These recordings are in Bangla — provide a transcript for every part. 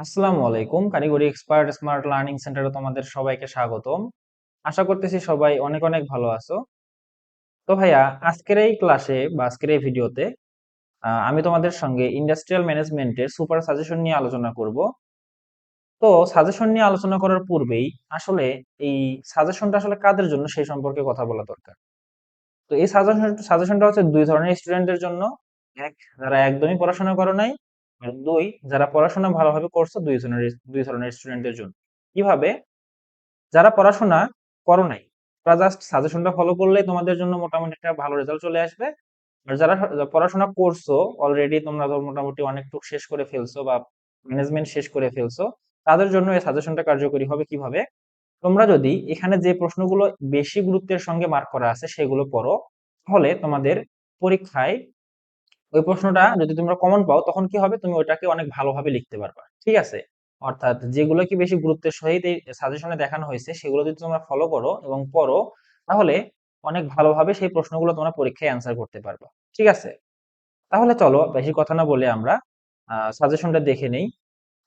আসসালামু আলাইকুম। কারিগরি এক্সপার্ট স্মার্ট লার্নিং সেন্টারে তোমাদের সবাইকে স্বাগতম। আশা করতেছি সবাই অনেক অনেক ভালো আছো। তো ভাইয়া, আজকের এই ক্লাসে বা আজকের এই ভিডিওতে আমি তোমাদের সঙ্গে ইন্ডাস্ট্রিয়াল ম্যানেজমেন্টের সুপার সাজেশন নিয়ে আলোচনা করব। তো সাজেশন নিয়ে আলোচনা করার পূর্বেই আসলে এই সাজেশনটা আসলে কাদের জন্য সেই সম্পর্কে কথা বলা দরকার। তো এই সাজেশনটা হচ্ছে দুই ধরনের স্টুডেন্টদের জন্য। এক, যারা একদমই পড়াশোনা করো নাই, আর দুই, যারা পড়াশোনা ভালোভাবে করছো, দুই ধরনের স্টুডেন্টদের জন্য। কিভাবে? যারা পড়াশোনা করো নাই, তারা জাস্ট সাজেশনটা ফলো করলেই তোমাদের জন্য মোটামুটি একটা ভালো রেজাল্ট চলে আসবে। আর যারা পড়াশোনা করছো অলরেডি, তোমরা ধর মোটামুটি অনেকটুকু শেষ করে ফেলছো বা ম্যানেজমেন্ট শেষ করে ফেলছো, তাদের জন্য এই সাজেশনটা কার্যকরী হবে। কিভাবে? তোমরা যদি এখানে যে প্রশ্নগুলো বেশি গুরুত্বের সঙ্গে মার্ক করা আছে সেগুলো পড়ো, তাহলে তোমাদের পরীক্ষায় ওই প্রশ্নটা যদি তোমরা কমন পাও, তখন কি হবে, তুমি ওইটাকে অনেক ভালোভাবে লিখতে পারবা। ঠিক আছে? অর্থাৎ যেগুলো কি বেশি গুরুত্বের সহিত এই সাজেশনে দেখানো হয়েছে সেগুলো যদি তোমরা ফলো করো এবং পড়ো, তাহলে অনেক ভালোভাবে সেই প্রশ্নগুলো তোমরা পরীক্ষায় অ্যান্সার করতে পারবা। ঠিক আছে? তাহলে চলো বেশি কথা না বলে আমরা সাজেশনটা দেখে নেই।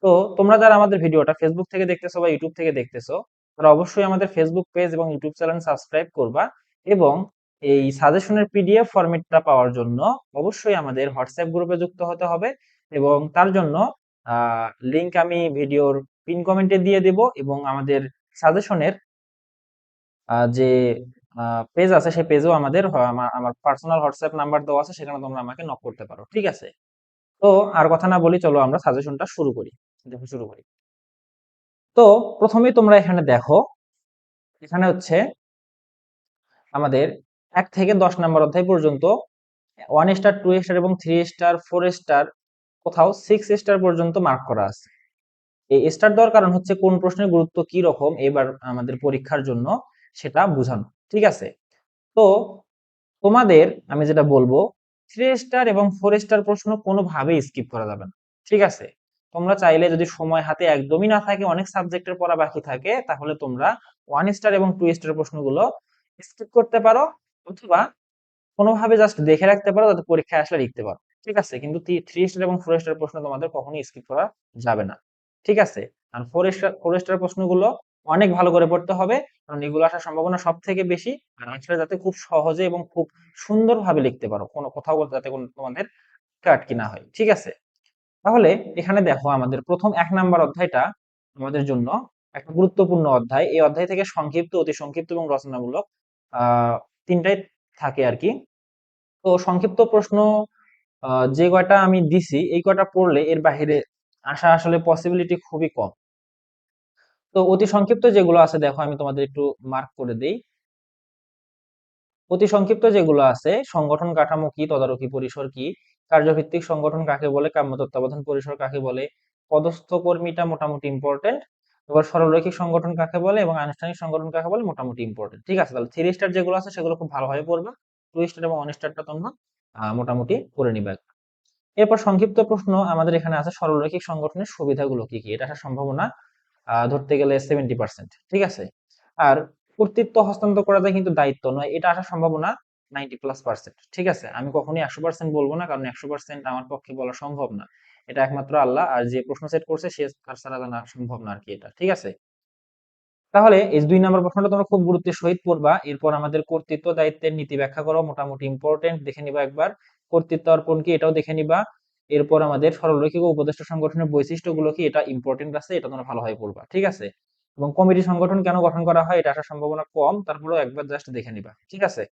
তো তোমরা যারা আমাদের ভিডিওটা ফেসবুক থেকে দেখতেছো বা ইউটিউব থেকে দেখতেছো, তারা অবশ্যই আমাদের ফেসবুক পেজ এবং ইউটিউব চ্যানেল সাবস্ক্রাইব করবা। এবং এই সাজেশনের পিডিএফ ফরম্যাটটা পাওয়ার জন্য অবশ্যই আমাদের হোয়াটসঅ্যাপ গ্রুপে যুক্ত হতে হবে। এবং তার জন্য লিংক আমি ভিডিওর পিন কমেন্টে দিয়ে দেব। এবং আমাদের সাজেশনের যে পেজ আছে সেই পেজেও আমাদের আমার পার্সোনাল হোয়াটসঅ্যাপ নাম্বার দেওয়া আছে, সেখানে তোমরা আমাকে নক করতে পারো। ঠিক আছে? তো আর কথা না বলি, চলো আমরা সাজেশনটা শুরু করি। দেখো, শুরু করি। তো প্রথমেই তোমরা এখানে দেখো, এখানে হচ্ছে আমাদের 1 থেকে 10 নম্বর অধ্যায় পর্যন্ত 1 স্টার, 2 স্টার এবং 3 স্টার, 4 স্টার, কোথাও 6 স্টার পর্যন্ত মার্ক করা আছে। এই স্টার দেওয়ার কারণ হচ্ছে কোন প্রশ্নের গুরুত্ব কি রকম এবার আমাদের পরীক্ষার জন্য সেটা বোঝানো। ঠিক আছে? তো তোমাদের আমি যেটা বলবো, 3 স্টার এবং 4 স্টার প্রশ্ন কোনোভাবেই স্কিপ করা যাবে না। ঠিক আছে? তোমরা চাইলে, যদি সময় হাতে একদমই না থাকে, অনেক সাবজেক্টের পড়া বাকি থাকে, তাহলে তোমরা 1 স্টার এবং 2 স্টার প্রশ্নগুলো স্কিপ করতে পারো, অথবা কোনোভাবে জাস্ট দেখে রাখতে পারো যাতে পরীক্ষায় আসলে লিখতে পারো। ঠিক আছে? কিন্তু 3 স্টার এবং 4 স্টার প্রশ্ন তোমাদের কখনোই স্কিপ করা যাবে না। ঠিক আছে? আর 4 স্টার প্রশ্নগুলো অনেক ভালো করে পড়তে হবে, কারণ এগুলো আসার সম্ভাবনা সব থেকে বেশি। আর আসলে যাতে খুব সহজে এবং খুব সুন্দরভাবে লিখতে পারো, কোনো কোথাও যাতে কোনো তোমাদের আটকে না হয়। ঠিক আছে? তাহলে এখানে দেখো, আমাদের প্রথম 1 নাম্বার অধ্যায়টা আমাদের জন্য একটা গুরুত্বপূর্ণ অধ্যায়। এই অধ্যায় থেকে সংক্ষিপ্ত, অতি সংক্ষিপ্ত এবং রচনামূলক তিনটাই থাকে আর কি। তো সংক্ষিপ্ত প্রশ্ন যে কয়টা আমি দিছি, এই কয়টা পড়লে এর বাহিরে আসা আসলে পসিবিলিটি খুবই কম। তো অতি সংক্ষিপ্ত যেগুলো আছে, দেখো আমি তোমাদের একটু মার্ক করে দেই। অতি সংক্ষিপ্ত যেগুলো আছে: সংগঠন কাঠামো কি, তদারকি পরিসর কি, কার্যভিত্তিক সংগঠন কাকে বলে, কাম্য তত্ত্বাবধান পরিসর কাকে বলে, পদস্থ কর্মীটা মোটামুটি ইম্পর্টেন্ট, এবার সরলরৈখিক সংগঠন কাকে বলে এবং আনুষ্ঠানিক সংগঠন কাকে বলে, মোটামুটি ইম্পর্টেন্ট। ঠিক আছে? তাহলে 3 স্টার যেগুলো আছে সেগুলো খুব ভালোভাবে পড়বা। 2 স্টার এবং 1 স্টারটা তোমরা মোটামুটি পড়ে নিবা। এরপর সংক্ষিপ্ত প্রশ্ন আমাদের এখানে আছে: সরলরৈখিক সংগঠনের সুবিধাগুলো কি কি। এটা আসার সম্ভাবনা ধরতে গেলে 70%। ঠিক আছে? আর কর্তৃত্ব হস্তান্তর করা যায় কিন্তু দায়িত্ব নয়, এটা আসার সম্ভাবনা 90+%। ঠিক আছে? আমি কখনোই 100% বলবো না, কারণ 100% আমার পক্ষে বলা সম্ভব না। এটা একমাত্র আল্লাহ আর যে প্রশ্ন সেট করছে সে, তার ছাড়া জানা সম্ভব না আর কি এটা। ঠিক আছে? তাহলে এই 2 নম্বর প্রশ্নটা তোমরা খুব গুরুত্বের সহিত পড়বা। এরপর আমাদের কর্তৃত্ব দায়িত্বের নীতি ব্যাখ্যা করো, মোটামুটি ইম্পর্টেন্ট, দেখে নিবা একবার। কর্তৃত্ব অর্পণ কি, এটাও দেখে নিবা। এরপর আমাদের সরলরৈখিক ও উপদেষ্টা সংগঠনের বৈশিষ্ট্যগুলো কি, এটা ইম্পর্টেন্ট আছে, এটা তোমরা ভালোভাবে পড়বা। ঠিক আছে? এবং কমিটি সংগঠন কেন গঠন করা হয়, এটা আসার সম্ভাবনা কম, তারপরেও একবার জাস্ট দেখে নিবা। ঠিক আছে?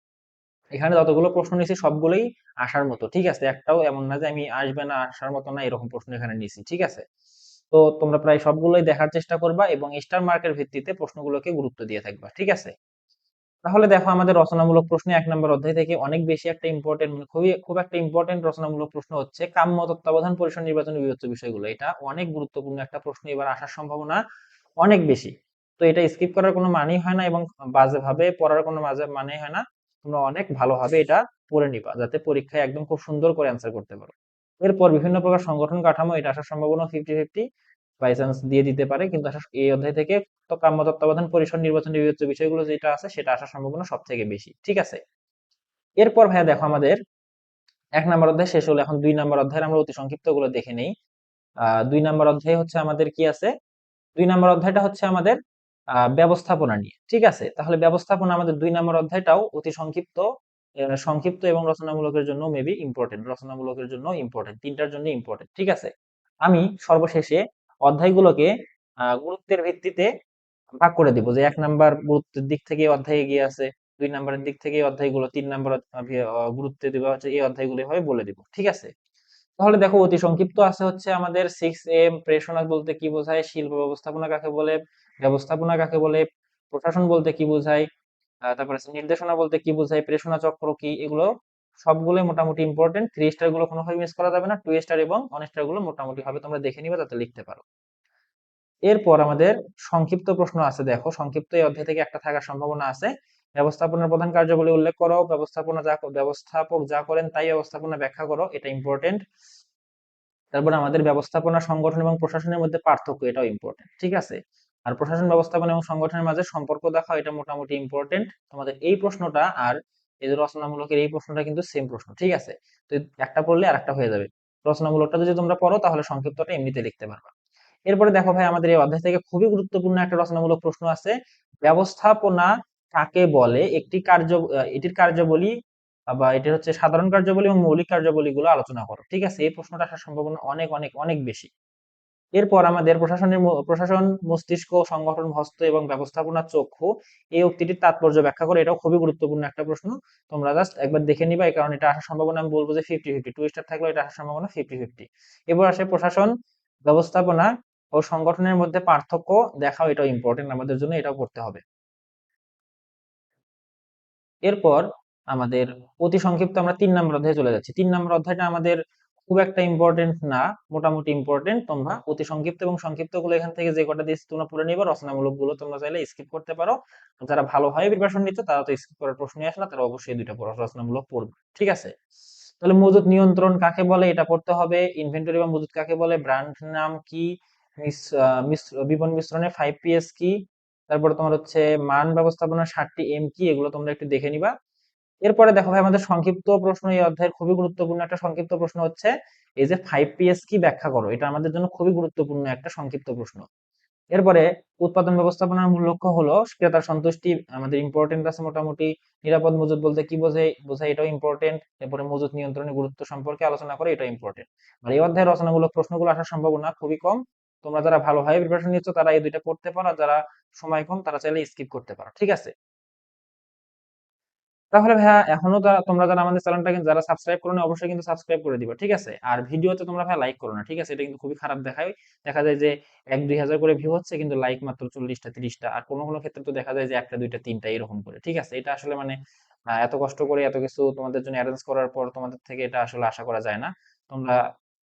এখানে যতগুলো প্রশ্ন নিয়েছি সবগুলোই আসার মতো। ঠিক আছে? একটাও এমন না যে আমি আসবে না, আসার মতো না, এরকম প্রশ্ন এখানে নিয়েছি। ঠিক আছে? তো তোমরা প্রায় সবগুলোই দেখার চেষ্টা করবা এবং স্টার মার্কের ভিত্তিতে প্রশ্নগুলোকে গুরুত্ব দিয়ে থাকবা। ঠিক আছে? তাহলে দেখো, আমাদের রচনামূলক প্রশ্নে 1 নম্বর অধ্যায় থেকে অনেক বেশি একটা ইম্পর্টেন্ট, মানে খুব একটা ইম্পর্টেন্ট রচনামূলক প্রশ্ন হচ্ছে কাম্য তত্ত্বাবধান পরিষদ নির্বাচনী বিবেচ্য বিষয়গুলো। এটা অনেক গুরুত্বপূর্ণ একটা প্রশ্ন, এবার আসার সম্ভাবনা অনেক বেশি। তো এটা স্কিপ করার কোনো মানেই হয় না এবং বাজেভাবে পড়ার কোনো মানেই হয় না। তোমরা অনেক ভালোভাবে এটা পড়ে নিবা, যাতে পরীক্ষায় একদম খুব সুন্দর করে অ্যান্সার করতে পারো। এরপর বিভিন্ন প্রকার সংগঠন কাঠামো, এটা আসার সম্ভাবনা 50-50, বাই চান্স দিয়ে দিতে পারে, কিন্তু এই অধ্যায় থেকে তো কাম্য তত্ত্বাবধান পরিষদ নির্বাচনী বিবেচ্য বিষয়গুলো যেটা আছে সেটা আসার সম্ভাবনা সব থেকে বেশি। ঠিক আছে? এরপর ভাইয়া দেখো, আমাদের 1 নম্বর অধ্যায় শেষ হলো, এখন 2 নম্বর অধ্যায়ের আমরা অতি সংক্ষিপ্ত গুলো দেখে নেই। 2 নাম্বার অধ্যায় হচ্ছে আমাদের কি আছে, 2 নাম্বার অধ্যায়টা হচ্ছে আমাদের ব্যবস্থাপনা নিয়ে। ঠিক আছে, তাহলে ব্যবস্থাপনা আমাদের 2 নাম্বার অধ্যায়টাও অতি সংক্ষিপ্ত, সংক্ষিপ্ত এবং রচনামূলকের জন্য মেবি ইম্পর্টেন্ট, রচনামূলকের জন্য ইম্পর্টেন্ট, তিনটার জন্য ইম্পর্টেন্ট। ঠিক আছে, আমি সর্বশেষে অধ্যায়গুলোকে গুরুত্বের ভিত্তিতে ভাগ করে দিব, যে 1 নাম্বার গুরুত্বের দিক থেকে এই অধ্যায় এগিয়ে আছে, 2 নাম্বারের দিক থেকে এই অধ্যায়গুলো, 3 নাম্বার গুরুত্ব দিব হচ্ছে এই অধ্যায়গুলো, এভাবে বলে দিব। ঠিক আছে, তাহলে দেখো অতি সংক্ষিপ্ত আছে হচ্ছে আমাদের 6M, প্রেষণা বলতে কি বোঝায়, শিল্প ব্যবস্থাপনা কাকে বলে, ব্যবস্থাপনা কাকে বলে, প্রশাসন বলতে কি বোঝায়, তারপরে আছে নির্দেশনা বলতে কি বোঝায়, প্রেষণা চক্র কি, এগুলো সবগুলোই মোটামুটি ইম্পর্টেন্ট। 3 স্টার গুলো কোনোভাবে মিস করা যাবে না, 2 স্টার এবং 1 স্টার গুলো মোটামুটি ভাবে তোমরা দেখে নিবে, তাতে লিখতে পারো। এরপর আমাদের সংক্ষিপ্ত প্রশ্ন আছে, দেখো সংক্ষিপ্ত এই অধ্যায় থেকে একটা থাকার সম্ভাবনা আছে। ব্যবস্থাপনার প্রধান কার্যাবলী উল্লেখ করো, ব্যবস্থাপক যা করেন তাই ব্যবস্থাপনা ব্যাখ্যা করো, এটা ইম্পর্টেন্ট। তারপর আমাদের ব্যবস্থাপনা, সংগঠন এবং প্রশাসনের মধ্যে পার্থক্য, এটাও ইম্পর্টেন্ট। ঠিক আছে, আর প্রশাসন, ব্যবস্থাপনা এবং সংগঠনের মাঝে সম্পর্ক দেখাও, এটা মোটামুটি ইম্পর্টেন্ট। তোমাদের এই প্রশ্নটা আর এই যে রচনামূলকের এই প্রশ্নটা কিন্তু সেম প্রশ্ন। ঠিক আছে, তো একটা পড়লে আর একটা হয়ে যাবে। রচনামূলকটা যদি তোমরা পড়ো তাহলে সংক্ষিপ্তটা এমনিতে লিখতে পারবা। এরপরে দেখো ভাই, আমাদের এই অধ্যায় থেকে খুবই গুরুত্বপূর্ণ একটা রচনামূলক প্রশ্ন আছে। ব্যবস্থাপনা কাকে বলে, এটির কার্যাবলী বা এটির হচ্ছে সাধারণ কার্যাবলী এবং মৌলিক কার্যাবলী গুলো আলোচনা করো। ঠিক আছে, এই প্রশ্নটা আসার সম্ভাবনা অনেক অনেক অনেক বেশি। এরপর আমাদের প্রশাসন মস্তিষ্ক, সংগঠন হস্ত এবং ব্যবস্থাপনা চক্ষু, এই উক্তিটির তাৎপর্য ব্যাখ্যা করে, এটাও খুবই গুরুত্বপূর্ণ একটা প্রশ্ন। তোমরা জাস্ট একবার দেখে নিবা, এই কারণে এটা আসার সম্ভাবনা আমি বলবো যে 50-50, 2 স্টার থাকলেও এটা আসার সম্ভাবনা 50-50। এবার আসে প্রশাসন, ব্যবস্থাপনা ও সংগঠনের মধ্যে পার্থক্য দেখাও, এটাও ইম্পর্টেন্ট আমাদের জন্য, এটাও করতে হবে। এরপর আমাদের অতি সংক্ষিপ্ত আমরা 3 নম্বর অধ্যায়ে চলে যাচ্ছি। 3 নম্বর অধ্যায়টা আমাদের খুব একটা ইম্পর্টেন্ট না, মোটামুটি ইম্পর্টেন্ট। তোমরা অতি সংক্ষিপ্ত এবং সংক্ষিপ্ত গুলো এখান থেকে যে কটা দিয়েছি তোমরা পড়ে নিবা, রচনামূলক গুলো তোমরা চাইলে স্কিপ করতে পারো। যারা ভালোভাবে প্রিপারেশন নিচ্ছ তারা তো স্কিপ করার প্রশ্নই আসে না, তারা অবশ্যই দুইটা রচনামূলক পড়বে। ঠিক আছে, তাহলে মজুত নিয়ন্ত্রণ কাকে বলে এটা পড়তে হবে, ইনভেন্টরি বা মজুত কাকে বলে, ব্র্যান্ড নাম কি, বিপণন মিশ্রণে 5PS কি, তারপরে তোমার হচ্ছে মান ব্যবস্থাপনার 7টি M কি, এগুলো তোমরা একটু দেখে নিবা। এরপরে দেখো ভাই, আমাদের সংক্ষিপ্ত প্রশ্ন এই অধ্যায়ের খুবই গুরুত্বপূর্ণ একটা সংক্ষিপ্ত প্রশ্ন হচ্ছে এই যে 5PS কি ব্যাখ্যা করো, এটা আমাদের জন্য খুবই গুরুত্বপূর্ণ একটা সংক্ষিপ্ত প্রশ্ন। এরপরে উৎপাদন ব্যবস্থাপনার মূল লক্ষ্য হলো ক্রেতার সন্তুষ্টি, আমাদের ইম্পর্টেন্ট আছে মোটামুটি। নিরাপদ মজুত বলতে কি বোঝায়, এটাও ইম্পর্টেন্ট। এরপরে মজুত নিয়ন্ত্রণের গুরুত্ব সম্পর্কে আলোচনা করে, এটা ইম্পর্টেন্ট। আর এই অধ্যায়ের রচনামূলক প্রশ্নগুলো আসার সম্ভাবনা খুবই কম। তোমরা যারা ভালোভাবে প্রিপারেশন নিচ্ছ তারা এই দুইটা পড়তে পারো, আর যারা সময় কম তারা চাইলে স্কিপ করতে পারো। ঠিক আছে, তাহলে ভাইয়া এখনো তোমরা যারা আমাদের চ্যানেলটা কিন্তু যারা সাবস্ক্রাইব করো না, অবশ্যই কিন্তু সাবস্ক্রাইব করে দিবা। ঠিক আছে, আর ভিডিওতে তোমরা ভাইয়া লাইক করো না। ঠিক আছে, এটা কিন্তু খুবই খারাপ দেখায়। দেখা যায় যে 1-2 হাজার করে ভিউ হচ্ছে কিন্তু লাইক মাত্র 40টা 30টা, আর কোনো কোনো ক্ষেত্রে তো দেখা যায় যে 1টা 2টা 3টা এরকম করে। ঠিক আছে, এটা আসলে মানে এত কষ্ট করে এত কিছু তোমাদের জন্য অ্যারেঞ্জ করার পর তোমাদের থেকে এটা আসলে আশা করা যায় না। তোমরা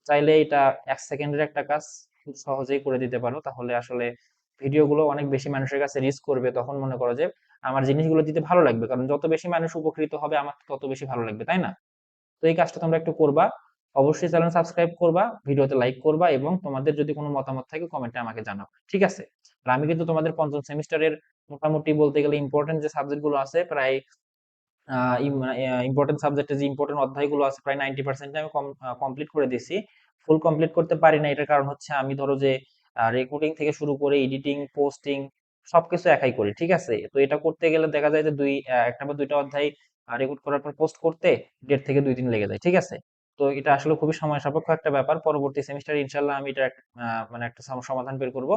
চাইলে এটা 1 সেকেন্ডের একটা কাজ খুব সহজেই করে দিতে পারো, তাহলে আসলে ভিডিওগুলো অনেক বেশি মানুষের কাছে রিচ করবে। তখন মনে করো যে আমার জিনিসগুলো দিতে ভালো লাগবে, কারণ যত বেশি মানুষ উপকৃত হবে আমার তত বেশি ভালো লাগবে, তাই না? তো এই কাজটা তোমরা একটু করবা। অবশ্যই চ্যানেল সাবস্ক্রাইব করবা, ভিডিওতে লাইক করবা, এবং তোমাদের যদি কোনো মতামত থাকে কমেন্টে আমাকে জানাও। ঠিক আছে, আর আমি কিন্তু তোমাদের পঞ্চম সেমিস্টারের মোটামুটি বলতে গেলে ইম্পর্টেন্ট যে সাবজেক্ট গুলো আছে প্রায় ইম্পর্টেন্ট সাবজেক্টে যে ইম্পর্টেন্ট অধ্যায়গুলো আছে প্রায় 90% আমি কমপ্লিট করে দিছি। ফুল কমপ্লিট করতে পারি না, এটার কারণ হচ্ছে আমি ধরো যে রেকর্ডিং থেকে শুরু করে এডিটিং, পোস্টিং সবকিছু একাই করি। ঠিক আছে, তো এটা করতে গেলে দেখা যায় যে একটা বা দুইটা অধ্যায় রেকর্ড করার পর পোস্ট করতে 1.5 থেকে 2 দিন লেগে যায়। ঠিক আছে, তো এটা আসলে খুবই সময় সাপেক্ষ একটা ব্যাপার। পরবর্তী সেমিস্টারে ইনশাল্লাহ আমি এটা মানে একটা সমাধান বের করব।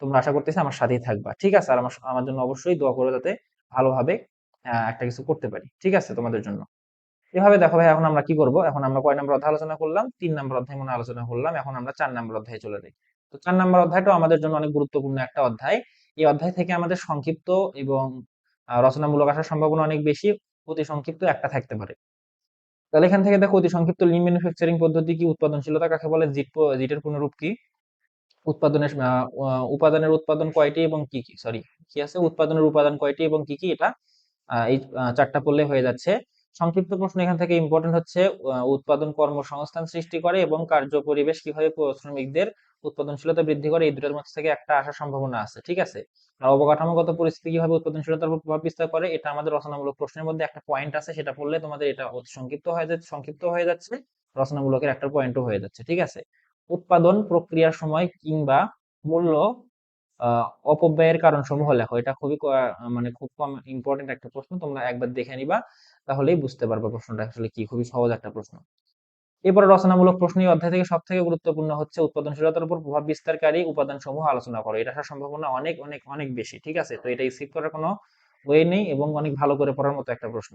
তোমরা আশা করতেছি আমার সাথেই থাকবা। ঠিক আছে, আর আমার আমার জন্য অবশ্যই দোয়া করো যাতে ভালোভাবে একটা কিছু করতে পারি। ঠিক আছে, তোমাদের জন্য। এভাবে দেখো ভাই, এখন আমরা কি করব, এখন আমরা কয় নম্বর অধ্যায় আলোচনা করলাম, 3 নম্বর অধ্যায় মনে হয় আলোচনা করলাম, এখন আমরা 4 নম্বর অধ্যায়ে চলে যাই। তো 4 নম্বর অধ্যায়টাও আমাদের জন্য অনেক গুরুত্বপূর্ণ একটা অধ্যায়। এই অধ্যায় থেকে আমাদের সংক্ষিপ্ত এবং রচনামূলক আসার সম্ভাবনা অনেক বেশি। অতি সংক্ষিপ্ত একটা থাকতে পারে। তাহলে এখান থেকে দেখো, অতি সংক্ষিপ্ত লিন ম্যানুফ্যাকচারিং পদ্ধতি কি, উৎপাদনশীলতা কাকে বলে, জিটের পূর্ণরূপ কি, উৎপাদনের উপাদানের উৎপাদন কয়টি এবং কি কি, সরি কি আছে, উৎপাদনের উপাদান কয়টি এবং কি কি, এটা এই 4টা পড়লে হয়ে যাচ্ছে। সংক্ষিপ্ত প্রশ্ন এখান থেকে ইম্পর্টেন্ট হচ্ছে উৎপাদন কর্মসংস্থান সৃষ্টি করে এবং কার্য পরিবেশ কিভাবে শ্রমিকদের উৎপাদনশীলতা বৃদ্ধি করে, এই দুটোর মধ্যে থেকে একটা আসার সম্ভাবনা আছে। ঠিক আছে, আর অবকাঠামোগত পরিস্থিতি কিভাবে উৎপাদনশীলতার উপর প্রভাব বিস্তার করে, এটা আমাদের রচনামূলক প্রশ্নের মধ্যে একটা পয়েন্ট আছে, সেটা পড়লে তোমাদের এটা অতি সংক্ষিপ্ত হয়ে যাচ্ছে রচনামূলকের একটা পয়েন্টও হয়ে যাচ্ছে। ঠিক আছে, উৎপাদন প্রক্রিয়ার সময় কিংবা মূল্য অপব্যয়ের কারণ সমূহ লেখো। এটা খুবই মানে খুব কম ইম্পর্টেন্ট একটা প্রশ্ন, তোমরা একবার দেখে নিবা তাহলেই বুঝতে পারবে প্রশ্নটা আসলে কি। খুবই সহজ একটা প্রশ্ন। এরপরে রচনামূলক প্রশ্ন এই অধ্যায় থেকে সবথেকে গুরুত্বপূর্ণ হচ্ছে উৎপাদনশীলতার উপর প্রভাব বিস্তারকারী উপাদান সমূহ আলোচনা করো। এটা আসার সম্ভাবনা অনেক অনেক অনেক বেশি। ঠিক আছে, তো এটা স্কিপ করার কোনো ওয়ে নেই এবং অনেক ভালো করে পড়ার মতো একটা প্রশ্ন।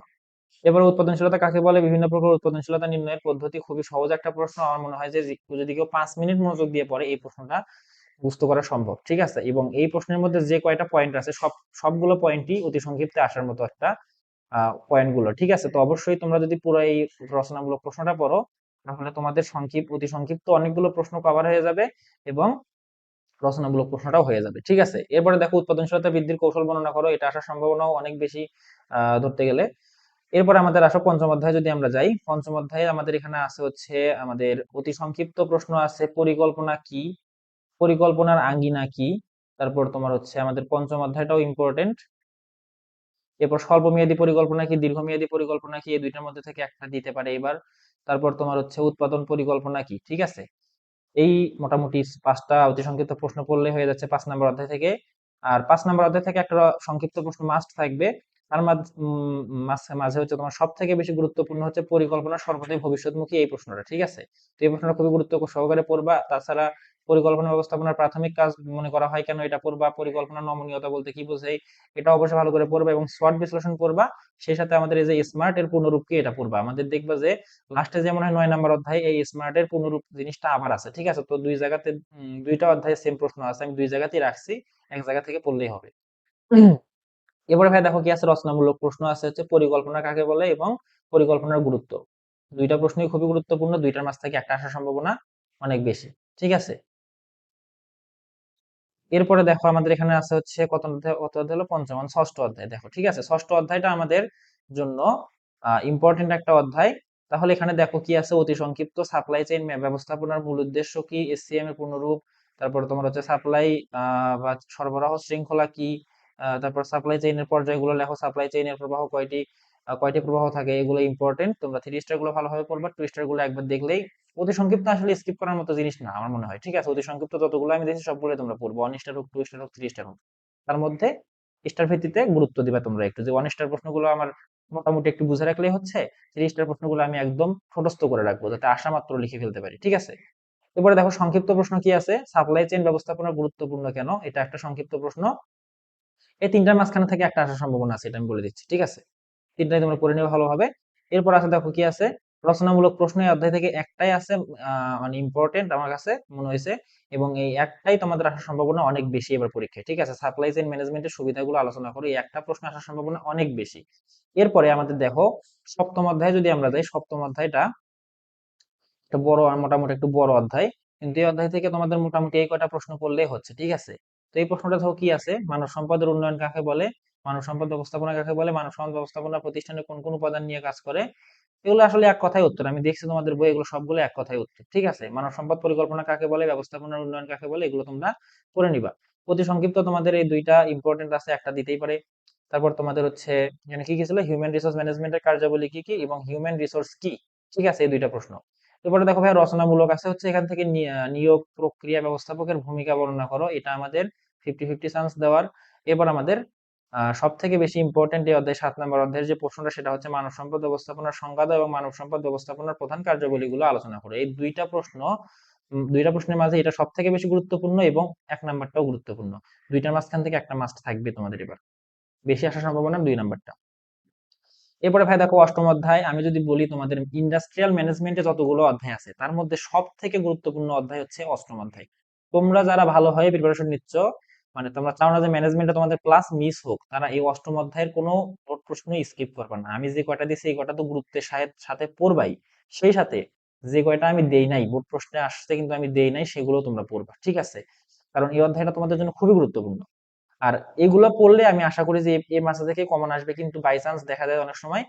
এবার উৎপাদনশীলতা কাকে বলে, বিভিন্ন প্রকার উৎপাদনশীলতা নির্ণয়ের পদ্ধতি। খুবই সহজ একটা প্রশ্ন। আমার মনে হয় যে যদি কেউ 5 মিনিট মনোযোগ দিয়ে পড়ে এই প্রশ্নটা বুঝতে করা সম্ভব। ঠিক আছে, এবং এই প্রশ্নের মধ্যে যে কয়টা পয়েন্ট আছে সবগুলো পয়েন্টই অতি সংক্ষিপ্তে আসার মতো একটা পয়েন্ট গুলো। ঠিক আছে, তো অবশ্যই তোমরা যদি পুরো এই রচনামূলক প্রশ্নটা পড়ো তাহলে তোমাদের অতি সংক্ষিপ্ত অনেকগুলো প্রশ্ন কভার হয়ে যাবে এবং রচনামূলক প্রশ্নটাও হয়ে যাবে। ঠিক আছে, এরপরে দেখো উৎপাদনশীলতা বৃদ্ধির কৌশল বর্ণনা করো। এটা আসার সম্ভাবনাও অনেক বেশি ধরতে গেলে। এরপর আমাদের আসো পঞ্চম অধ্যায়ে যদি আমরা যাই, পঞ্চম অধ্যায়ে আমাদের এখানে আছে হচ্ছে আমাদের অতি সংক্ষিপ্ত প্রশ্ন আছে পরিকল্পনা কি, পরিকল্পনার আঙ্গিনা কি। তারপর তোমার হচ্ছে আমাদের পঞ্চম অধ্যায়টাও ইম্পর্টেন্ট। এরপর স্বল্পমেয়াদী পরিকল্পনা কি, দীর্ঘমেয়াদী পরিকল্পনা কি, এই দুইটার মধ্যে থেকে একটা দিতে পারে এবার। তারপর তোমার হচ্ছে উৎপাদন পরিকল্পনা কি। ঠিক আছে, এই মোটামুটি 5টা অতি সংক্ষিপ্ত প্রশ্ন পড়লে হয়ে যাচ্ছে 5 নম্বর অধ্যায় থেকে। আর 5 নম্বর অধ্যায় থেকে একটা সংক্ষিপ্ত প্রশ্ন মাস্ট থাকবে। তার মাঝে মাঝে হচ্ছে তোমার সব থেকে বেশি গুরুত্বপূর্ণ হচ্ছে পরিকল্পনা সর্বদাই ভবিষ্যৎমুখী, এই প্রশ্নটা। ঠিক আছে, তো এই প্রশ্নটা খুবই গুরুত্ব সহকারে পড়বা। তাছাড়া পরিকল্পনা ব্যবস্থাপনার প্রাথমিক কাজ মনে করা হয় কেন, এটা পড়বা। পরিকল্পনা নমনীয়তা বলতে কি বোঝায় এটা অবশ্যই ভালো করে পড়বা এবং SWOT বিশ্লেষণ পড়বা। সেই সাথে আমাদের এই যে স্মার্ট এর পূর্ণরূপ কি এটা পড়বা। আমাদের দেখবা যে লাস্টে যেমন হয় 9 নম্বর অধ্যায় এই স্মার্ট এর পূর্ণরূপ জিনিসটা আবার আছে। ঠিক আছে, তো দুই জায়গাতে দুইটা অধ্যায়ে সেম প্রশ্ন আছে, আমি দুই জায়গাতেই রাখছি, এক জায়গা থেকে পড়লেই হবে। এবারে ভাই দেখো কি আছে, রচনামূলক প্রশ্ন আছে হচ্ছে পরিকল্পনা কাকে বলে এবং পরিকল্পনার গুরুত্ব। দুইটা প্রশ্নই খুবই গুরুত্বপূর্ণ, দুইটার মাঝ থেকে একটা আসার সম্ভাবনা অনেক বেশি। ঠিক আছে, এরপরে দেখো আমাদের এখানে আছে হচ্ছে কত অধ্যায়, কত অধ্যায় হলো পঞ্চম, ষষ্ঠ অধ্যায়। দেখো ঠিক আছে, ষষ্ঠ অধ্যায়টা আমাদের জন্য ইম্পর্টেন্ট একটা অধ্যায়। তাহলে এখানে দেখো কি আছে, অতি সংক্ষিপ্ত সাপ্লাই চেইন ব্যবস্থাপনার মূল উদ্দেশ্য কি, SCM এর পূর্ণরূপ। তারপর তোমার হচ্ছে সাপ্লাই বা সরবরাহ শৃঙ্খলা কি। তারপর সাপ্লাই চেইনের পর্যায়গুলো লেখো, সাপ্লাই চেইনের প্রবাহ কয়টি, কয়টি প্রবাহ থাকে, এগুলো ইম্পর্টেন্ট। তোমরা 3 স্টার গুলো ভালোভাবে পড়বা, 2 স্টার গুলো একবার দেখলেই। অতি সংক্ষিপ্ত আসলে স্কিপ করার মতো জিনিস না আমার মনে হয়। ঠিক আছে, অতি সংক্ষিপ্ত যতগুলো আমি দেখছি সবগুলো তোমরা পড়বো, 1 স্টার হোক, 2 স্টার হোক, 3 স্টার হোক, তার মধ্যে স্টার ভিত্তিতে গুরুত্ব দিবা তোমরা একটু। যে 1 স্টার প্রশ্নগুলো আমার মোটামুটি একটু বুঝে রাখলেই হচ্ছে, 3 স্টার প্রশ্নগুলো আমি একদম ঠোঁটস্থ করে রাখবো যাতে আসা মাত্র লিখে ফেলতে পারি। ঠিক আছে, এবারে দেখো সংক্ষিপ্ত প্রশ্ন কি আছে, সাপ্লাই চেইন ব্যবস্থাপনা গুরুত্বপূর্ণ কেন, এটা একটা সংক্ষিপ্ত প্রশ্ন। এই তিনটার মাঝখানে থেকে একটা আসার সম্ভাবনা আছে, এটা আমি বলে দিচ্ছি। ঠিক আছে, তিনটাই তোমরা পড়ে নিবে ভালোভাবে। এরপর আছে দেখো কি আছে, রচনামূলক প্রশ্ন এই অধ্যায় থেকে একটাই আছে, মানে ইম্পর্টেন্ট আমার কাছে মনে হয়েছে, এবং এই একটাই তোমাদের আসার সম্ভাবনা অনেক বেশি এবার পরীক্ষায়। ঠিক আছে, সাপ্লাই চেইন ম্যানেজমেন্টের সুবিধাগুলো আলোচনা করি, এই একটা প্রশ্ন আসার সম্ভাবনা অনেক বেশি। এরপরে আমাদের দেখো সপ্তম অধ্যায়ে যদি আমরা যাই, সপ্তম অধ্যায়টা একটা বড় আর মোটামুটি একটু বড় অধ্যায়, কিন্তু এই অধ্যায় থেকে তোমাদের মোটামুটি এই কয়টা প্রশ্ন করলেই হচ্ছে। ঠিক আছে, তো এই প্রশ্নটা ধরো কি আছে, মানব সম্পদের উন্নয়ন কাকে বলে, মানব সম্পদ ব্যবস্থাপনা কাকে বলে, মানব সম্পদ ব্যবস্থাপনা প্রতিষ্ঠানে কোন কোন উপাদান নিয়ে কাজ করে। এগুলো আসলে এক কথায় উত্তর, আমি দেখছি তোমাদের বই, এগুলো সবগুলো এক কথায় উত্তর। ঠিক আছে, মানব সম্পদ পরিকল্পনা কাকে বলে, ব্যবস্থাপনার উন্নয়ন কাকে বলে, এগুলো তোমরা পড়ে নিবা। অতি সংক্ষিপ্ত তোমাদের এই দুইটা ইম্পর্টেন্ট আছে, একটা দিতেই পারে। তারপর তোমাদের হচ্ছে এখানে কি কি ছিল, হিউম্যান রিসোর্স ম্যানেজমেন্টের কার্যাবলী কি কি এবং হিউম্যান রিসোর্স কি। ঠিক আছে, এই দুইটা প্রশ্ন। এরপরে দেখো ভাই রচনামূলক আছে হচ্ছে এখান থেকে নিয়োগ প্রক্রিয়া ব্যবস্থাপকের ভূমিকা বর্ণনা করো, এটা আমাদের 50-50 চান্স দেওয়ার। এবার আমাদের সব থেকে বেশি ইম্পর্টেন্ট এই অধ্যায় 7 নম্বর অধ্যায়ের যে প্রশ্নটা, সেটা হচ্ছে মানব সম্পদ ব্যবস্থাপনার সংজ্ঞা দাও এবং মানব সম্পদ ব্যবস্থাপনার প্রধান কার্যাবলীগুলো আলোচনা করো। এই দুইটা প্রশ্ন, দুইটা প্রশ্নের মাঝে এটা সব থেকে বেশি গুরুত্বপূর্ণ এবং 1 নাম্বারটাও গুরুত্বপূর্ণ। দুইটার মাঝখান থেকে একটা মাস্ট থাকবে তোমাদের, এবার বেশি আসার সম্ভাবনা 2 নাম্বারটা। এরপরে ভাই দেখো অষ্টম অধ্যায়, আমি যদি বলি তোমাদের ইন্ডাস্ট্রিয়াল ম্যানেজমেন্টে যতগুলো অধ্যায় আছে তার মধ্যে সব থেকে গুরুত্বপূর্ণ অধ্যায় হচ্ছে অষ্টম অধ্যায়। তোমরা যারা ভালোভাবে প্রিপারেশন নিচ্ছ, মানে তোমরা চাও না যে ম্যানেজমেন্টে তোমাদের ক্লাস মিস হোক, তারা এই অষ্টম অধ্যায়ের কোনো বোর্ড প্রশ্ন স্কিপ করবে না। আমি যে কয়টা দিছি এই কয়টা তো গুরুত্বের সাথে পড়বাই, সেই সাথে যে কয়টা আমি দেই নাই বোর্ড প্রশ্নে আসছে কিন্তু আমি দেই নাই, সেগুলো তোমরা পড়বা। ঠিক আছে, কারণ এই অধ্যায়টা তোমাদের জন্য খুবই গুরুত্বপূর্ণ। আর এগুলো পড়লে আমি আশা করি যে এই মাসে থেকে কমন আসবে, কিন্তু বাই চান্স দেখা যায় অনেক সময়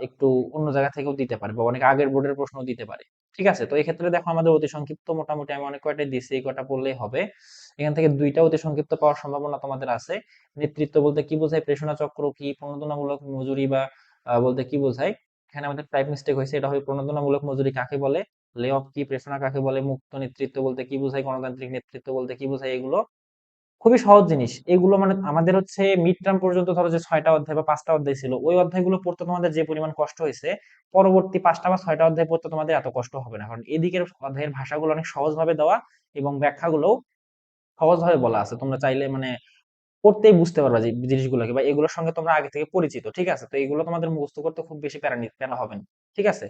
একটু অন্য জায়গা থেকেও দিতে পারে বা অনেক আগের বোর্ডের প্রশ্ন দিতে পারে। ঠিক আছে, তো এই ক্ষেত্রে দেখো আমাদের অতি সংক্ষিপ্ত মোটামুটি আমি অনেক কয়টা দিচ্ছি, এই কয়টা পড়লেই হবে। এখান থেকে দুইটা অতি সংক্ষিপ্ত পাওয়ার সম্ভাবনা তোমাদের আছে। নেতৃত্ব বলতে কি বোঝায়, প্রেষণা চক্র কি, প্রণোদনামূলক মজুরি বা বলতে কি বোঝায়। এখানে আমাদের টাইপ মিস্টেক হয়েছে, এটা হবে প্রণোদনামূলক মজুরি কাকে বলে। লে অফ কি, প্রেষণা কাকে বলে, মুক্ত নেতৃত্ব বলতে কি বোঝায়, গণতান্ত্রিক নেতৃত্ব বলতে কি বোঝায়, এগুলো খুবই সহজ জিনিস। এগুলো মানে আমাদের হচ্ছে মিড টার্ম পর্যন্ত ধরো যে 6টা অধ্যায় বা 5টা অধ্যায় ছিল, ওই অধ্যায়গুলো পড়তে তোমাদের যে পরিমাণ কষ্ট হয়েছে, পরবর্তী 5টা বা 6টা অধ্যায় পড়তে তোমাদের এত কষ্ট হবে না, কারণ এদিকের অধ্যায়ের ভাষাগুলো অনেক সহজভাবে দেওয়া এবং ব্যাখ্যাগুলো সহজভাবে বলা আছে। তোমরা চাইলে মানে পড়তেই বুঝতে পারবা যে জিনিসগুলোকে, বা এগুলোর সঙ্গে তোমরা আগে থেকে পরিচিত, ঠিক আছে? তো এগুলো তোমাদের মুখস্থ করতে খুব বেশি প্যারা হবে না, ঠিক আছে?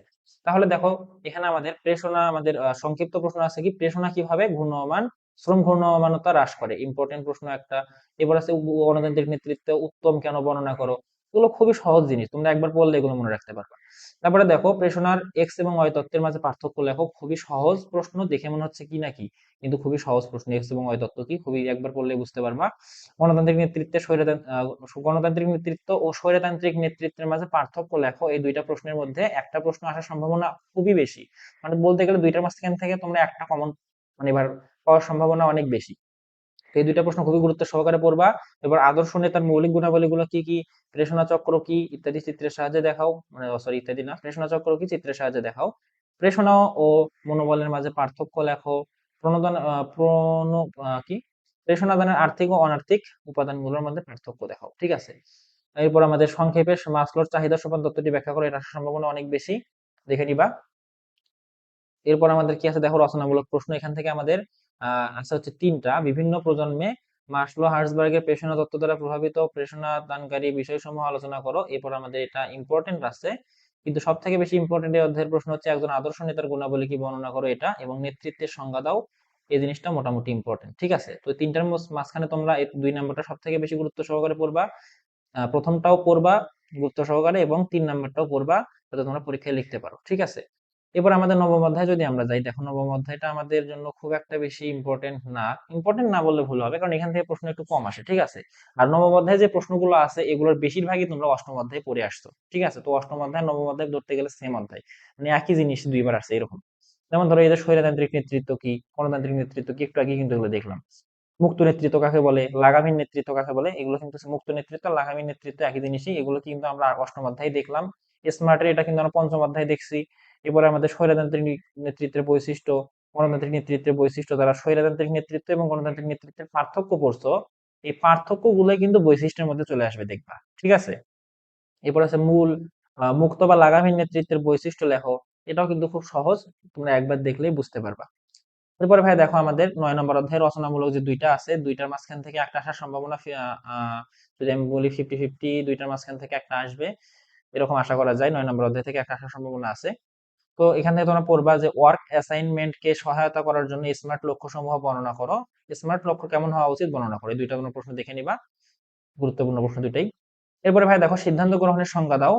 তাহলে দেখো এখানে আমাদের প্রেষণা, আমাদের সংক্ষিপ্ত প্রশ্ন আছে কি, প্রেষণা কিভাবে ঘূর্ণয়মান শ্রম ঘূর্ণয়মানতা হ্রাস করে, ইম্পর্টেন্ট প্রশ্ন একটা। এবার আছে গণতান্ত্রিক নেতৃত্বে উত্তম কেন বর্ণনা করো। এগুলো খুবই সহজ জিনিস, তোমরা একবার পড়লে এগুলো মনে রাখতে পারবা। তারপরে দেখো প্রেষণার এক্স এবং ওয়াই তত্ত্বের মাঝে পার্থক্য লেখো। খুবই সহজ প্রশ্ন, দেখে মনে হচ্ছে কি নাকি, কিন্তু খুবই সহজ প্রশ্ন। এক্স এবং ওয়াই তত্ত্ব কি, খুবই একবার পড়লে বুঝতে পারবা। গণতান্ত্রিক নেতৃত্বে গণতান্ত্রিক নেতৃত্ব ও স্বৈরতান্ত্রিক নেতৃত্বের মাঝে পার্থক্য লেখো। এই দুইটা প্রশ্নের মধ্যে একটা প্রশ্ন আসার সম্ভাবনা খুবই বেশি, মানে বলতে গেলে দুইটার মাঝখান থেকে তোমরা একটা কমন মানে এবার পাওয়ার সম্ভাবনা অনেক বেশি। তো এই দুইটা প্রশ্ন খুবই গুরুত্ব সহকারে পড়বা। এবার আদর্শ নেতার মৌলিক গুণাবলীগুলো কি কি, প্রেষণা চক্র কি ইত্যাদি চিত্রের সাহায্যে দেখাও, মানে সরি ইত্যাদি না, প্রেষণা চক্র কি চিত্রের সাহায্যে দেখাও। প্রেষণা ও মনোবলের মাঝে পার্থক্য লেখো। প্রণোদন কি, প্রেষণা দানের আর্থিক ও অনার্থিক উপাদানগুলোর মধ্যে পার্থক্য দেখাও, ঠিক আছে? এরপর আমাদের সংক্ষেপে মাসলোর চাহিদা সোপান তত্ত্বটি ব্যাখ্যা করে, এটা আসার সম্ভাবনা অনেক বেশি, দেখে নিবা। এরপর আমাদের কি আছে দেখো, রচনামূলক প্রশ্ন। এখান থেকে আমাদের আছে হচ্ছে 3টা। বিভিন্ন প্রজন্মে মাসলো হার্জবার্গের প্রেষণা তত্ত্ব দ্বারা প্রভাবিত প্রেষণা দানকারী বিষয়সমূহ আলোচনা করো। এরপর আমাদের এটা ইম্পর্টেন্ট আছে, কিন্তু সব থেকে বেশি ইম্পর্টেন্ট এই অধ্যায়ের প্রশ্ন হচ্ছে একজন আদর্শ নেতার গুণাবলী কি বর্ণনা করো, এটা, এবং নেতৃত্বের সংজ্ঞা দাও। এই জিনিসটা মোটামুটি ইম্পর্টেন্ট, ঠিক আছে? তো 3টার মাঝখানে তোমরা এই 2 নাম্বারটা সব থেকে বেশি গুরুত্ব সহকারে পড়বা, প্রথমটাও পড়বা গুরুত্ব সহকারে, এবং 3 নাম্বারটাও পড়বা, যাতে তোমরা পরীক্ষায় লিখতে পারো, ঠিক আছে? এবার আমাদের নবম অধ্যায় যদি আমরা যাই, দেখো নবম অধ্যায়টা আমাদের জন্য খুব একটা বেশি ইম্পর্টেন্ট না, ইম্পর্টেন্ট না বললে ভুল হবে, কারণ এখান থেকে প্রশ্ন একটু কম আসে, ঠিক আছে? আর নবম অধ্যায়ে যে প্রশ্নগুলো আছে এগুলোর বেশিরভাগই তোমরা অষ্টম অধ্যায়ে পড়ে আসছো, ঠিক আছে? তো অষ্টম অধ্যায় নবম অধ্যায় ধরতে গেলে সেম অধ্যায়, মানে একই জিনিস দুইবার আসছে এরকম। যেমন ধরো এই যে স্বৈরতান্ত্রিক নেতৃত্ব কি, গণতান্ত্রিক নেতৃত্ব কি, একটু আগে কিন্তু এগুলো দেখলাম। মুক্ত নেতৃত্ব কাকে বলে, লাগামহীন নেতৃত্ব কাকে বলে, এগুলো কিন্তু মুক্ত নেতৃত্ব লাগামহীন নেতৃত্ব একই জিনিসই, এগুলো কিন্তু আমরা অষ্টম অধ্যায়ে দেখলাম। স্মার্টের এটা কিন্তু আমরা পঞ্চম অধ্যায়ে দেখছি। এরপরে আমাদের স্বৈরতান্ত্রিক নেতৃত্বের বৈশিষ্ট্য, গণতান্ত্রিক নেতৃত্বের বৈশিষ্ট্য দ্বারা স্বৈরতান্ত্রিক নেতৃত্ব এবং গণতান্ত্রিক নেতৃত্বের পার্থক্য পড়ছো। এই পার্থক্য গুলোই কিন্তু বৈশিষ্ট্যের মধ্যে চলে আসবে, দেখবা, ঠিক আছে? এরপর আছে মূল মুক্ত বা লাগামহীন নেতৃত্বের বৈশিষ্ট্য লেখো। এটাও কিন্তু খুব সহজ, তোমরা একবার দেখলেই বুঝতে পারবা। এরপরে ভাই দেখো আমাদের 9 নম্বর অধ্যায় রচনামূলক যে দুইটা আছে, দুইটার মাঝখান থেকে একটা আসার সম্ভাবনা যদি আমি বলি 50-50, দুইটার মাঝখান থেকে একটা আসবে এরকম আশা করা যায়। 9 নম্বর অধ্যায় থেকে একটা আসার সম্ভাবনা আছে। তো এখান থেকে তোমরা পড়বা যে ওয়ার্ক অ্যাসাইনমেন্ট কে সহায়তা করার জন্য স্মার্ট লক্ষ্য সমূহ বর্ণনা করো। স্মার্ট লক্ষ্য কেমন হওয়া উচিত বর্ণনা করো। এই দুইটা কোনো প্রশ্ন দেখে নিবা, গুরুত্বপূর্ণ প্রশ্ন দুইটাই। এরপরে ভাই দেখো সিদ্ধান্ত গ্রহণের সংজ্ঞা দাও।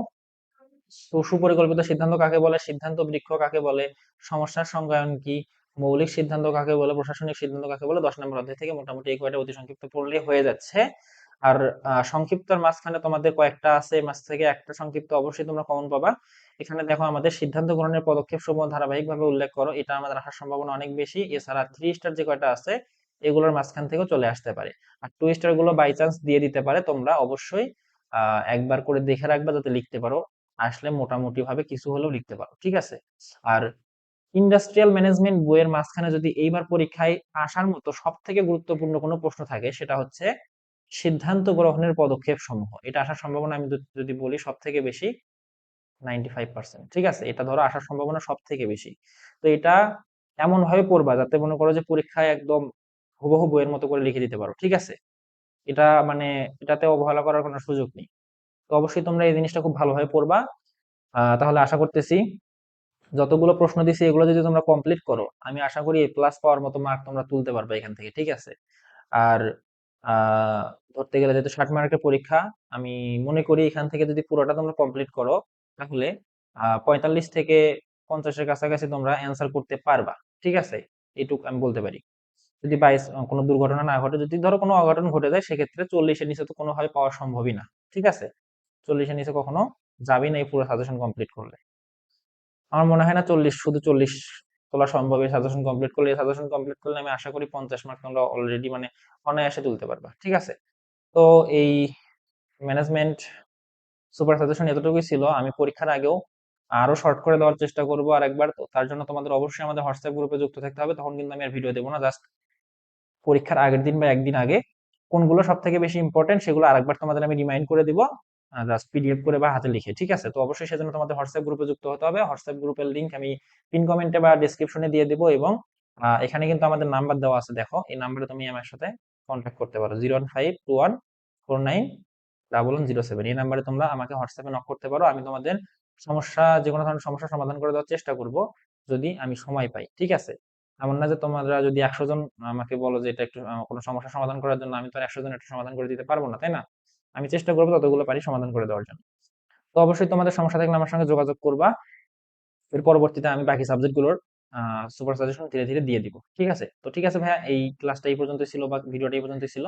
সুপরিকল্পিত সিদ্ধান্ত কাকে বলে, সিদ্ধান্ত বৃক্ষ কাকে বলে, সমস্যার সংজ্ঞায়ন কি, মৌলিক সিদ্ধান্ত কাকে বলে, প্রশাসনিক সিদ্ধান্ত কাকে বলে। 10 নম্বর অধ্যায় থেকে মোটামুটি এই কয়টা অতি সংক্ষিপ্ত পড়লে হয়ে যাচ্ছে। আর সংক্ষিপ্তর মাঝখানে তোমাদের কয়েকটা আছে, মাঝ থেকে একটা সংক্ষিপ্ত অবশ্যই তোমরা কমন পাবা। এখানে দেখো আমাদের সিদ্ধান্ত গ্রহণের পদক্ষেপ সমূহ ধারাবাহিকভাবে উল্লেখ করো, এটা আমাদের আসার সম্ভাবনা অনেক বেশি। এছাড়া 3 স্টার যে কয়টা আছে এগুলোর মাঝখান থেকেও চলে আসতে পারে, আর 2 স্টার গুলো বাই চান্স দিয়ে দিতে পারে। তোমরা অবশ্যই একবার করে দেখে রাখবা যাতে লিখতে পারো, আসলে মোটামুটি ভাবে কিছু হলেও লিখতে পারো, ঠিক আছে? আর ইন্ডাস্ট্রিয়াল ম্যানেজমেন্ট বইয়ের মাঝখানে যদি এইবার পরীক্ষায় আসার মতো সব থেকে গুরুত্বপূর্ণ কোনো প্রশ্ন থাকে, সেটা হচ্ছে সিদ্ধান্ত গ্রহণের পদক্ষেপ সমূহ। এটা আসার সম্ভাবনা আমি যদি বলি সব থেকে বেশি 95%, ঠিক আছে? এটা ধরো আসার সম্ভাবনা সব থেকে বেশি। তো এটা এমন ভাবে পড়বা যাতে মনে করো যে পরীক্ষায় একদম হুবহু বইয়ের মতো করে লিখে দিতে পারো, ঠিক আছে? এটা মানে এটাতে অবহেলা করার কোনো সুযোগ নেই। তো অবশ্যই তোমরা এই জিনিসটা খুব ভালোভাবে পড়বা। তাহলে আশা করতেছি যতগুলো প্রশ্ন দিছি এগুলো যদি তোমরা কমপ্লিট করো, আমি আশা করি A+ পাওয়ার মতো মার্ক তোমরা তুলতে পারবে এখান থেকে, ঠিক আছে? আর আহ ধরতে গেলে যেহেতু 60 মার্কের পরীক্ষা, আমি মনে করি এখান থেকে যদি পুরোটা তোমরা কমপ্লিট করো তাহলে 45 থেকে 50-এর কাছাকাছি তোমরা অ্যান্সার করতে পারবা, ঠিক আছে? এইটুক আমি বলতে পারি। যদি বাই কোনো দুর্ঘটনা না ঘটে, যদি ধরো কোনো অঘটন ঘটে যায়, সেক্ষেত্রে 40-এর নিচে তো কোনোভাবে পাওয়া সম্ভবই না, ঠিক আছে? 40-এর নিচে কখনো যাবেই না এই পুরো সাজেশন কমপ্লিট করলে। আমার মনে হয় না 40, শুধু 40 তোলা সম্ভব। এই সাজেশন কমপ্লিট করলে, এই সাজেশন কমপ্লিট করলে আমি আশা করি 50 মার্ক তোমরা অলরেডি মানে অনায়াসে তুলতে পারবা, ঠিক আছে? তো এই ম্যানেজমেন্ট সুপার সাজেশন এতটুকুই ছিল। আমি পরীক্ষার আগেও আরো শর্ট করে দেওয়ার চেষ্টা করব আরেকবার। তো তার জন্য তোমাদের অবশ্যই আমাদের হোয়াটসঅ্যাপ গ্রুপে যুক্ত থাকতে হবে। তখন কিন্তু আমি আর ভিডিও দেবো না, জাস্ট পরীক্ষার আগের দিন বা একদিন আগে কোনগুলো সব থেকে বেশি ইম্পর্টেন্ট সেগুলো আরেকবার তোমাদের আমি রিমাইন্ড করে দিব, জাস্ট পিডিএফ করে বা হাতে লিখে। ঠিক আছে? তো অবশ্যই সেজন্য তোমাদের হোয়াটসঅ্যাপ গ্রুপে যুক্ত হতে হবে। হোয়াটসঅ্যাপ গ্রুপের লিংক আমি পিন কমেন্টে বা ডেসক্রিপশনে দিয়ে দিব, এবং এখানে কিন্তু আমাদের নাম্বার দেওয়া আছে, দেখো এই নাম্বারে তুমি আমার সাথে কন্ট্যাক্ট করতে পারো, 01521491107। এই নাম্বারে তোমরা আমাকে হোয়াটসঅ্যাপে নক করতে পারো। আমি তোমাদের সমস্যা, যে কোনো ধরনের সমস্যার সমাধান করে দেওয়ার চেষ্টা করব যদি আমি সময় পাই। ঠিক আছে? এমন না যে তোমরা যদি 100 জন আমাকে বলো যে এটা একটু কোনো সমস্যা সমাধান করার জন্য, আমি তো আর 100 জনের একটু সমাধান করে দিতে পারবো না, তাই না? আমি চেষ্টা করবো যতগুলো পারি সমাধান করে দেওয়ার জন্য। তো অবশ্যই তোমাদের সমস্যা থাকলে আমার সঙ্গে যোগাযোগ করবা। এর পরবর্তীতে আমি বাকি সাবজেক্টগুলোর সুপার সাজেশন ধীরে ধীরে দিয়ে দিব। ঠিক আছে? তো ঠিক আছে ভাইয়া, এই ক্লাসটা এই পর্যন্তই ছিল বা ভিডিওটা এই পর্যন্তই ছিল।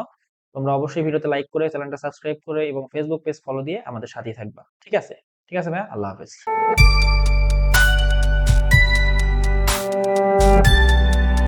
তোমরা অবশ্যই ভিডিওতে লাইক করে, চ্যানেলটা সাবস্ক্রাইব করে এবং ফেসবুক পেজ ফলো দিয়ে আমাদের সাথেই থাকবা। ঠিক আছে? ঠিক আছে ভাইয়া, আল্লাহ হাফেজ।